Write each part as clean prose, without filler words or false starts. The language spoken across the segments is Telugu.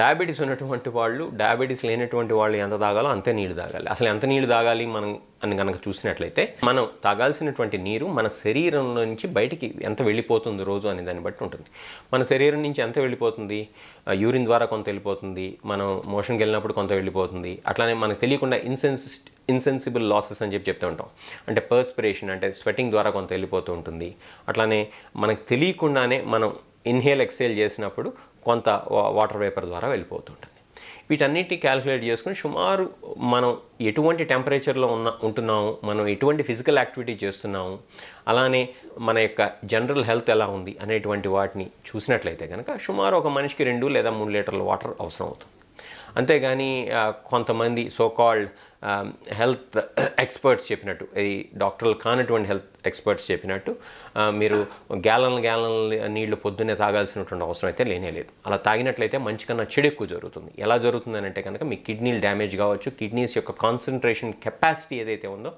డయాబెటీస్ ఉన్నటువంటి వాళ్ళు, డయాబెటీస్ లేనటువంటి వాళ్ళు ఎంత తాగాలో అంతే నీళ్ళు తాగాలి. అసలు ఎంత నీళ్ళు తాగాలి మనం అని కనుక చూసినట్లయితే, మనం తాగాల్సినటువంటి నీరు మన శరీరంలో నుంచి బయటికి ఎంత వెళ్ళిపోతుంది రోజు అనే దాన్ని బట్టి ఉంటుంది. మన శరీరం నుంచి ఎంత వెళ్ళిపోతుంది, యూరిన్ ద్వారా కొంత వెళ్ళిపోతుంది, మనం మోషన్కి వెళ్ళినప్పుడు కొంత వెళ్ళిపోతుంది. అట్లానే మనకు తెలియకుండా ఇన్సెన్సిబుల్ లాసెస్ అని చెప్తూ ఉంటాం. అంటే పర్స్పిరేషన్ అంటే స్వెటింగ్ ద్వారా కొంత వెళ్ళిపోతూ ఉంటుంది. అట్లానే మనకు తెలియకుండానే మనం ఇన్హేల్ ఎక్సేల్ చేసినప్పుడు కొంత వాటర్ వేపర్ ద్వారా వెళ్ళిపోతుంటుంది. వీటన్నిటి క్యాలిక్యులేట్ చేసుకుని సుమారు మనం ఎటువంటి టెంపరేచర్లో ఉంటున్నాము, మనం ఎటువంటి ఫిజికల్ యాక్టివిటీ చేస్తున్నాము, అలానే మన యొక్క జనరల్ హెల్త్ ఎలా ఉంది అనేటువంటి వాటిని చూసినట్లయితే కనుక సుమారు ఒక మనిషికి 2 లేదా 3 లీటర్ల వాటర్ అవసరం అవుతుంది. అంతేగాని కొంతమంది సోకాల్డ్ హెల్త్ ఎక్స్పర్ట్స్ చెప్పినట్టు, ఇది డాక్టర్లు కానటువంటి హెల్త్ ఎక్స్పర్ట్స్ చెప్పినట్టు మీరు గ్యాలన్ నీళ్లు పొద్దున్నే తాగాల్సినటువంటి అవసరం అయితే లేనే లేదు. అలా తాగినట్లయితే మంచి కన్నా చెడు ఎక్కువ జరుగుతుంది. ఎలా జరుగుతుందని అంటే కనుక మీ కిడ్నీలు డ్యామేజ్ కావచ్చు, కిడ్నీస్ యొక్క కాన్సన్ట్రేషన్ కెపాసిటీ ఏదైతే ఉందో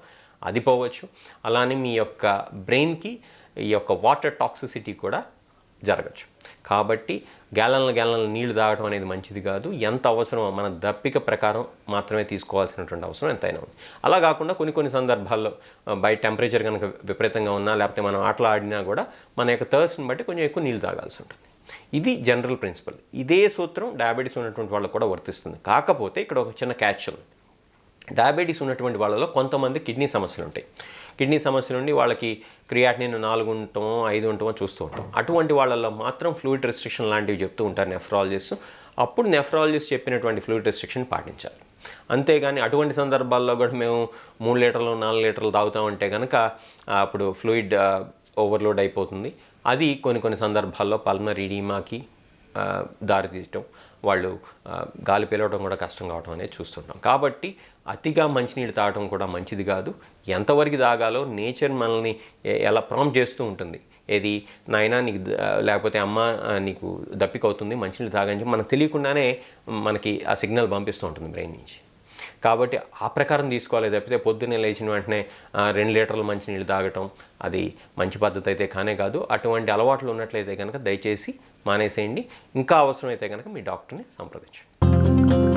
అది పోవచ్చు. అలానే మీ యొక్క బ్రెయిన్కి ఈ యొక్క వాటర్ టాక్సిసిటీ కూడా జరగచ్చు. కాబట్టి గ్యాలన్ల నీళ్లు తాగడం అనేది మంచిది కాదు. ఎంత అవసరమో మన దప్పిక ప్రకారం మాత్రమే తీసుకోవాల్సినటువంటి అవసరం ఎంతైనా ఉంది. అలా కాకుండా కొన్ని సందర్భాల్లో బయట టెంపరేచర్ కనుక విపరీతంగా ఉన్నా, లేకపోతే మనం ఆటలు ఆడినా కూడా మన యొక్క థర్స్ట్ని బట్టి కొంచెం ఎక్కువ నీళ్ళు తాగాల్సి ఉంటుంది. ఇది జనరల్ ప్రిన్సిపల్. ఇదే సూత్రం డయాబెటీస్ ఉన్నటువంటి వాళ్ళకు కూడా వర్తిస్తుంది. కాకపోతే ఇక్కడ ఒక చిన్న క్యాచ్ ఉంది. డయాబెటీస్ ఉన్నటువంటి వాళ్ళలో కొంతమంది కిడ్నీ సమస్యలు ఉంటాయి. కిడ్నీ సమస్యలు ఉండి వాళ్ళకి క్రియాటినిన్ 4 ఉండటమో 5 ఉండటమో చూస్తూ ఉంటాం. అటువంటి వాళ్ళల్లో మాత్రం ఫ్లూయిడ్ రెస్ట్రిక్షన్ లాంటివి చెప్తూ ఉంటారు నెఫ్రాలజిస్ట్. అప్పుడు నెఫ్రాలజిస్ట్ చెప్పినటువంటి ఫ్లూయిడ్ రెస్ట్రిక్షన్ పాటించాలి. అంతేగాని అటువంటి సందర్భాల్లో కూడా మేము 3 లీటర్లు 4 లీటర్లు తాగుతామంటే కనుక అప్పుడు ఫ్లూయిడ్ ఓవర్లోడ్ అయిపోతుంది. అది కొన్ని సందర్భాల్లో పల్మనరీ ఎడీమాకి దారితీయటం, వాళ్ళు గాలి పీలవడం కూడా కష్టం కావడం అనేది చూస్తుంటాం. కాబట్టి అతిగా మంచినీళ్ళు తాగడం కూడా మంచిది కాదు. ఎంతవరకు తాగాలో నేచర్ మనల్ని ఎలా ప్రాంప్ట్ చేస్తూ ఉంటుంది. ఏది నాయనా నీకు, లేకపోతే అమ్మ నీకు దప్పికవుతుంది, మంచినీళ్ళు తాగని మనకు తెలియకుండానే మనకి ఆ సిగ్నల్ పంపిస్తూ ఉంటుంది బ్రెయిన్ నుంచి. కాబట్టి ఆ ప్రకారం తీసుకోవాలి తప్పితే పొద్దున్నే లేచిన వెంటనే 2 లీటర్ల మంచినీళ్ళు తాగటం అది మంచి పద్ధతి అయితే కానే కాదు. అటువంటి అలవాట్లు ఉన్నట్లయితే కనుక దయచేసి మానేసేయండి. ఇంకా అవసరమైతే కనుక మీ డాక్టర్ని సంప్రదించండి.